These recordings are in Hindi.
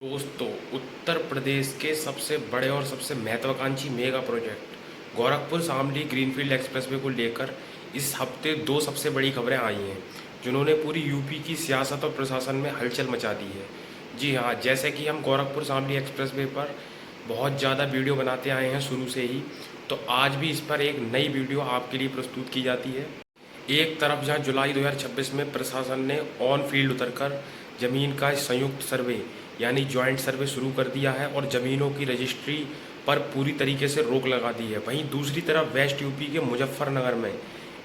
दोस्तों, उत्तर प्रदेश के सबसे बड़े और सबसे महत्वाकांक्षी mega project Gorakhpur Shamli greenfield expressway को लेकर इस हफ्ते दो सबसे बड़ी खबरें आई हैं, जिन्होंने पूरी यूपी की सियासत और प्रशासन में हलचल मचा दी है। जी हाँ, जैसे कि हम गोरखपुर शामली एक्सप्रेसवे पर बहुत ज़्यादा वीडियो बनाते आए हैं शुरू से ही, तो आज भी इस पर एक नई वीडियो आपके लिए प्रस्तुत की जाती है। एक तरफ जहां जुलाई 2026 में प्रशासन ने ऑन फील्ड उतरकर ज़मीन का संयुक्त सर्वे यानी जॉइंट सर्वे शुरू कर दिया है और ज़मीनों की रजिस्ट्री पर पूरी तरीके से रोक लगा दी है, वहीं दूसरी तरफ वेस्ट यूपी के मुजफ्फरनगर में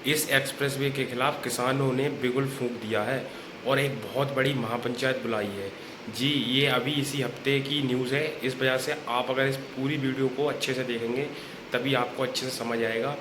इस एक्सप्रेसवे के खिलाफ किसानों ने बिगुल फूंक दिया है और एक बहुत बड़ी महापंचायत बुलाई है। जी, ये अभी इसी हफ्ते की न्यूज़ है। इस वजह से आप अगर इस पूरी वीडियो को अच्छे से देखेंगे तभी आपको अच्छे से समझ आएगा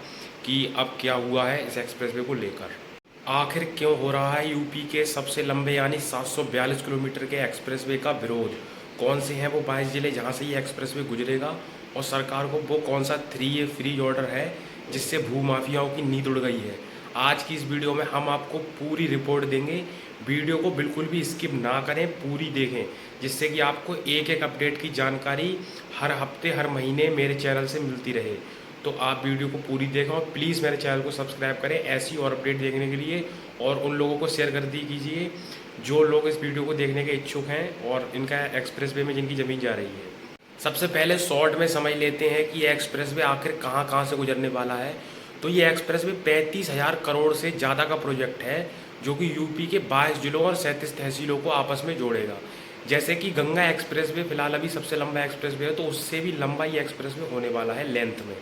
कि अब क्या हुआ है इस एक्सप्रेसवे को लेकर। आखिर क्यों हो रहा है यूपी के सबसे लंबे यानी 742 किलोमीटर के एक्सप्रेसवे का विरोध? कौन से हैं वो 22 जिले जहां से ये एक्सप्रेसवे गुजरेगा और सरकार को वो कौन सा 3A फ्री ऑर्डर है जिससे भूमाफियाओं की नींद उड़ गई है? आज की इस वीडियो में हम आपको पूरी रिपोर्ट देंगे। वीडियो को बिल्कुल भी स्किप ना करें, पूरी देखें, जिससे कि आपको एक एक अपडेट की जानकारी हर हफ्ते हर महीने मेरे चैनल से मिलती रहे। तो आप वीडियो को पूरी देखें और प्लीज़ मेरे चैनल को सब्सक्राइब करें ऐसी और अपडेट देखने के लिए, और उन लोगों को शेयर कर दी कीजिए जो लोग इस वीडियो को देखने के इच्छुक हैं और इनका एक्सप्रेसवे में जिनकी ज़मीन जा रही है। सबसे पहले शॉर्ट में समझ लेते हैं कि ये एक्सप्रेसवे आखिर कहाँ कहाँ से गुजरने वाला है। तो ये एक्सप्रेसवे 35,000 करोड़ से ज़्यादा का प्रोजेक्ट है, जो कि यूपी के 22 जिलों और 37 तहसीलों को आपस में जोड़ेगा। जैसे कि गंगा एक्सप्रेसवे फिलहाल अभी सबसे लंबा एक्सप्रेसवे है, तो उससे भी लंबा ये एक्सप्रेसवे होने वाला है लेंथ में।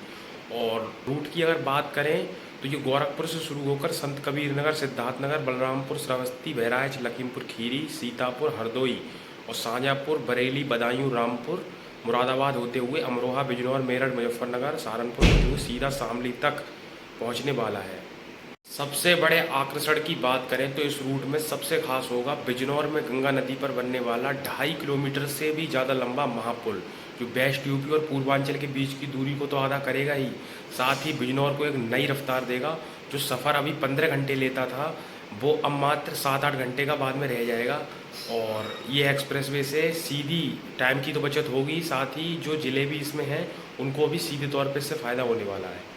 और रूट की अगर बात करें तो ये गोरखपुर से शुरू होकर संत कबीर नगर, सिद्धार्थनगर, बलरामपुर, श्रावस्ती, बहराइच, लखीमपुर खीरी, सीतापुर, हरदोई और शाहजहाँपुर, बरेली, बदायूं, रामपुर, मुरादाबाद होते हुए अमरोहा, बिजनौर, मेरठ, मुजफ्फरनगर, सहारनपुर होते हुए सीधा शामली तक पहुंचने वाला है। सबसे बड़े आकर्षण की बात करें तो इस रूट में सबसे खास होगा बिजनौर में गंगा नदी पर बनने वाला 2.5 किलोमीटर से भी ज़्यादा लंबा महापुल, जो वेस्ट यूपी और पूर्वांचल के बीच की दूरी को तो आधा करेगा ही, साथ ही बिजनौर को एक नई रफ्तार देगा। जो सफ़र अभी 15 घंटे लेता था वो अब मात्र 7-8 घंटे का बाद में रह जाएगा। और ये एक्सप्रेसवे से सीधी टाइम की तो बचत होगी, साथ ही जो ज़िले भी इसमें हैं उनको भी सीधे तौर पर इससे फ़ायदा होने वाला है।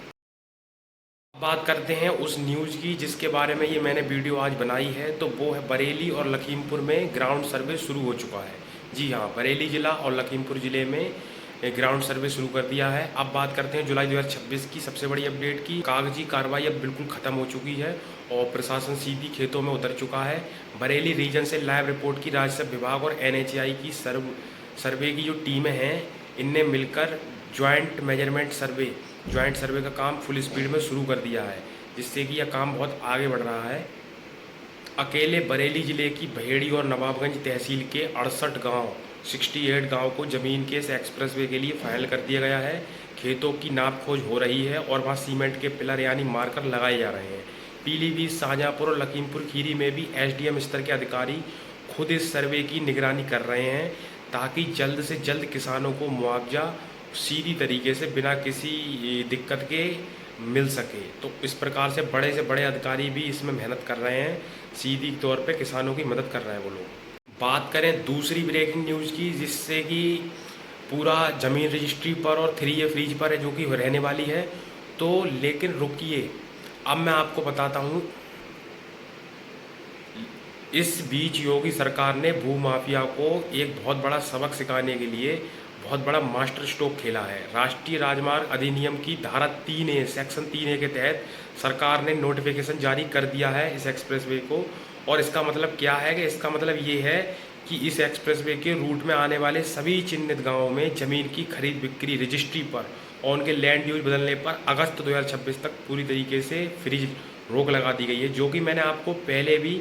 बात करते हैं उस न्यूज़ की जिसके बारे में ये मैंने वीडियो आज बनाई है, तो वो है बरेली और लखीमपुर में ग्राउंड सर्वे शुरू हो चुका है। जी हाँ, बरेली ज़िला और लखीमपुर ज़िले में ग्राउंड सर्वे शुरू कर दिया है। अब बात करते हैं जुलाई 2026 की सबसे बड़ी अपडेट की। कागजी कार्रवाई अब बिल्कुल ख़त्म हो चुकी है और प्रशासन सीधी खेतों में उतर चुका है। बरेली रीजन से लाइव रिपोर्ट की राजस्व विभाग और NHAI की सर्वे की जो टीमें हैं, इनने मिलकर ज्वाइंट सर्वे का काम फुल स्पीड में शुरू कर दिया है, जिससे कि यह काम बहुत आगे बढ़ रहा है। अकेले बरेली ज़िले की बहेड़ी और नवाबगंज तहसील के 68 गांव को ज़मीन के इस एक्सप्रेसवे के लिए फाइनल कर दिया गया है। खेतों की नाप खोज हो रही है और वहां सीमेंट के पिलर यानी मार्कर लगाए जा रहे हैं। पीलीभीत, शाहजहाँपुर और लखीमपुर खीरी में भी SDM स्तर के अधिकारी खुद इस सर्वे की निगरानी कर रहे हैं, ताकि जल्द से जल्द किसानों को मुआवजा सीधी तरीके से बिना किसी दिक्कत के मिल सके। तो इस प्रकार से बड़े अधिकारी भी इसमें मेहनत कर रहे हैं, सीधी तौर पे किसानों की मदद कर रहे हैं वो लोग। बात करें दूसरी ब्रेकिंग न्यूज़ की, जिससे कि पूरा ज़मीन रजिस्ट्री पर और 3A फ्रीज पर है जो कि रहने वाली है। तो लेकिन रुकिए, अब मैं आपको बताता हूँ। इस बीच योगी सरकार ने भूमाफिया को एक बहुत बड़ा सबक सिखाने के लिए बहुत बड़ा मास्टर स्ट्रोक खेला है। राष्ट्रीय राजमार्ग अधिनियम की धारा 3A सेक्शन 3A के तहत सरकार ने नोटिफिकेशन जारी कर दिया है इस एक्सप्रेसवे को। और इसका मतलब क्या है कि इसका मतलब ये है कि इस एक्सप्रेसवे के रूट में आने वाले सभी चिन्हित गांवों में ज़मीन की खरीद बिक्री रजिस्ट्री पर और उनके लैंड यूज बदलने पर अगस्त 2026 तक पूरी तरीके से फ्रीज रोक लगा दी गई है, जो कि मैंने आपको पहले भी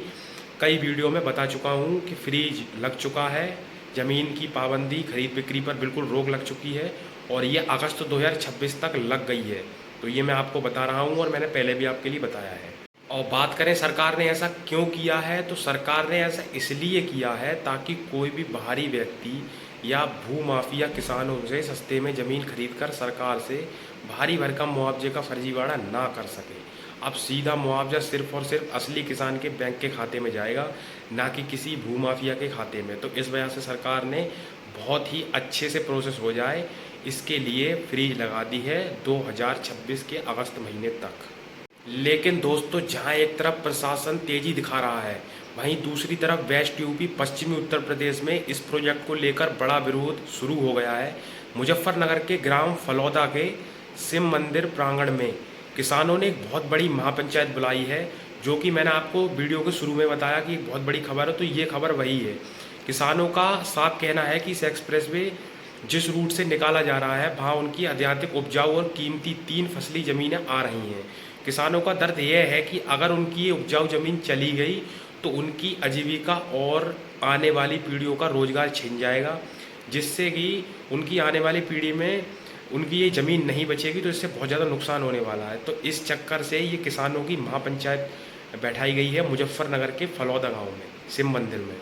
कई वीडियो में बता चुका हूँ कि फ्रीज लग चुका है। ज़मीन की पाबंदी खरीद बिक्री पर बिल्कुल रोक लग चुकी है और ये अगस्त 2026 तक लग गई है। तो ये मैं आपको बता रहा हूँ और मैंने पहले भी आपके लिए बताया है। और बात करें सरकार ने ऐसा क्यों किया है, तो सरकार ने ऐसा इसलिए किया है ताकि कोई भी बाहरी व्यक्ति या भूमाफिया किसानों से सस्ते में ज़मीन खरीद कर सरकार से भारी भरकम मुआवजे का फर्जीवाड़ा ना कर सके। अब सीधा मुआवजा सिर्फ और सिर्फ असली किसान के बैंक के खाते में जाएगा, ना कि किसी भूमाफिया के खाते में। तो इस वजह से सरकार ने बहुत ही अच्छे से प्रोसेस हो जाए, इसके लिए फ्रीज लगा दी है 2026 के अगस्त महीने तक। लेकिन दोस्तों, जहां एक तरफ प्रशासन तेजी दिखा रहा है, वहीं दूसरी तरफ वेस्ट यूपी पश्चिमी उत्तर प्रदेश में इस प्रोजेक्ट को लेकर बड़ा विरोध शुरू हो गया है। मुजफ्फरनगर के ग्राम फलौदा के शिव मंदिर प्रांगण में किसानों ने एक बहुत बड़ी महापंचायत बुलाई है, जो कि मैंने आपको वीडियो के शुरू में बताया कि एक बहुत बड़ी खबर है, तो ये खबर वही है। किसानों का साफ कहना है कि इस एक्सप्रेसवे जिस रूट से निकाला जा रहा है, वहाँ उनकी अत्यधिक उपजाऊ और कीमती 3 फसली ज़मीनें आ रही हैं। किसानों का दर्द यह है कि अगर उनकी ये उपजाऊ ज़मीन चली गई तो उनकी आजीविका और आने वाली पीढ़ियों का रोज़गार छिन जाएगा, जिससे कि उनकी आने वाली पीढ़ी में उनकी ये ज़मीन नहीं बचेगी, तो इससे बहुत ज़्यादा नुकसान होने वाला है। तो इस चक्कर से ये किसानों की महापंचायत बैठाई गई है मुजफ्फरनगर के फलौदा गाँव में, शिव मंदिर में।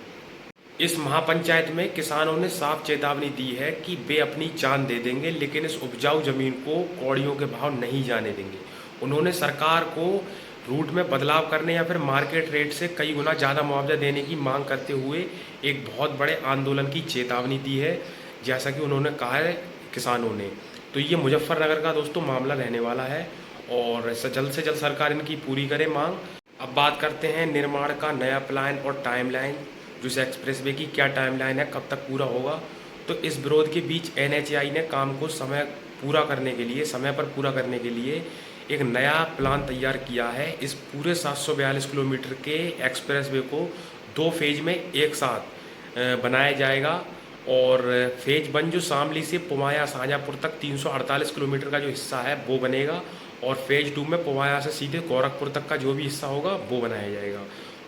इस महापंचायत में किसानों ने साफ चेतावनी दी है कि वे अपनी जान दे देंगे, लेकिन इस उपजाऊ ज़मीन को कौड़ियों के भाव नहीं जाने देंगे। उन्होंने सरकार को रूट में बदलाव करने या फिर मार्केट रेट से कई गुना ज़्यादा मुआवजा देने की मांग करते हुए एक बहुत बड़े आंदोलन की चेतावनी दी है, जैसा कि उन्होंने कहा है किसानों ने। तो ये मुजफ्फरनगर का दोस्तों मामला रहने वाला है और जल्द से जल्द सरकार इनकी पूरी करे मांग। अब बात करते हैं निर्माण का नया प्लान और टाइमलाइन। जो इस एक्सप्रेसवे की क्या टाइमलाइन है, कब तक पूरा होगा। तो इस विरोध के बीच एनएचएआई ने काम को समय पर पूरा करने के लिए एक नया प्लान तैयार किया है। इस पूरे 742 किलोमीटर के एक्सप्रेसवे को 2 फेज में एक साथ बनाया जाएगा और फेज 1 जो शामली से पुवाया शाहजहाँपुर तक 348 किलोमीटर का जो हिस्सा है वो बनेगा, और फेज 2 में पुवाया से सीधे गोरखपुर तक का जो भी हिस्सा होगा वो बनाया जाएगा।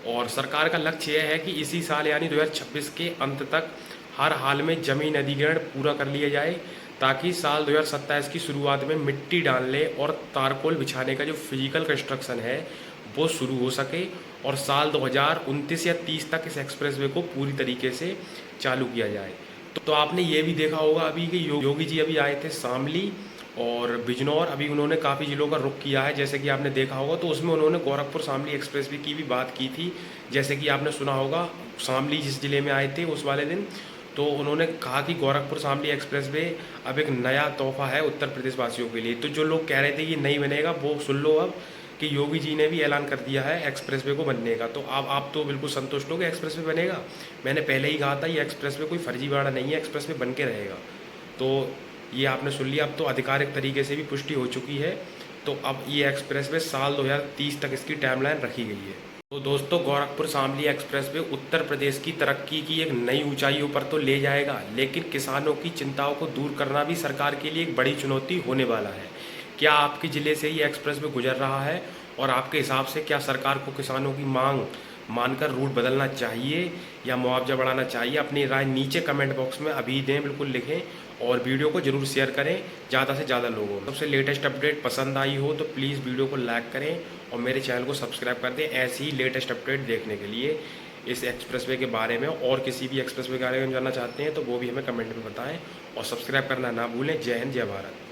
और सरकार का लक्ष्य यह है कि इसी साल यानी 2026 के अंत तक हर हाल में जमीन अधिग्रहण पूरा कर लिया जाए, ताकि साल 2027 की शुरुआत में मिट्टी डालने और तारकोल बिछाने का जो फिजिकल कंस्ट्रक्शन है वो शुरू हो सके, और साल 2029 या 30 तक इस एक्सप्रेसवे को पूरी तरीके से चालू किया जाए। तो आपने ये भी देखा होगा अभी कि योगी जी अभी आए थे शामली और बिजनौर, अभी उन्होंने काफ़ी ज़िलों का रुख किया है, जैसे कि आपने देखा होगा। तो उसमें उन्होंने गोरखपुर शामली एक्सप्रेसवे की भी बात की थी, जैसे कि आपने सुना होगा शामली जिस ज़िले में आए थे उस वाले दिन। तो उन्होंने कहा कि गोरखपुर शामली एक्सप्रेसवे अब एक नया तोहफा है उत्तर प्रदेश वासियों के लिए। तो जो लोग कह रहे थे कि नहीं बनेगा, वो सुन लो अब कि योगी जी ने भी ऐलान कर दिया है एक्सप्रेसवे को बनने का। तो अब आप तो बिल्कुल संतुष्ट हो कि एक्सप्रेसवे बनेगा। मैंने पहले ही कहा था ये एक्सप्रेसवे कोई फर्जीवाड़ा नहीं है, एक्सप्रेसवे बन के रहेगा। तो ये आपने सुन लिया, अब तो आधिकारिक तरीके से भी पुष्टि हो चुकी है। तो अब ये एक्सप्रेसवे साल 2030 तक इसकी टाइमलाइन रखी गई है। तो दोस्तों, गोरखपुर शामली एक्सप्रेसवे उत्तर प्रदेश की तरक्की की एक नई ऊंचाइयों पर तो ले जाएगा, लेकिन किसानों की चिंताओं को दूर करना भी सरकार के लिए एक बड़ी चुनौती होने वाला है। क्या आपके ज़िले से ये एक्सप्रेसवे गुजर रहा है, और आपके हिसाब से क्या सरकार को किसानों की मांग मानकर रूट बदलना चाहिए या मुआवजा बढ़ाना चाहिए? अपनी राय नीचे कमेंट बॉक्स में अभी दें, बिल्कुल लिखें, और वीडियो को जरूर शेयर करें ज़्यादा से ज़्यादा लोगों को। सबसे लेटेस्ट अपडेट पसंद आई हो तो प्लीज़ वीडियो को लाइक करें और मेरे चैनल को सब्सक्राइब कर दें ऐसी ही लेटेस्ट अपडेट देखने के लिए इस एक्सप्रेसवे के बारे में। और किसी भी एक्सप्रेसवे के बारे में जानना चाहते हैं तो वो भी हमें कमेंट में बताएं, और सब्सक्राइब करना ना भूलें। जय हिंद, जय भारत।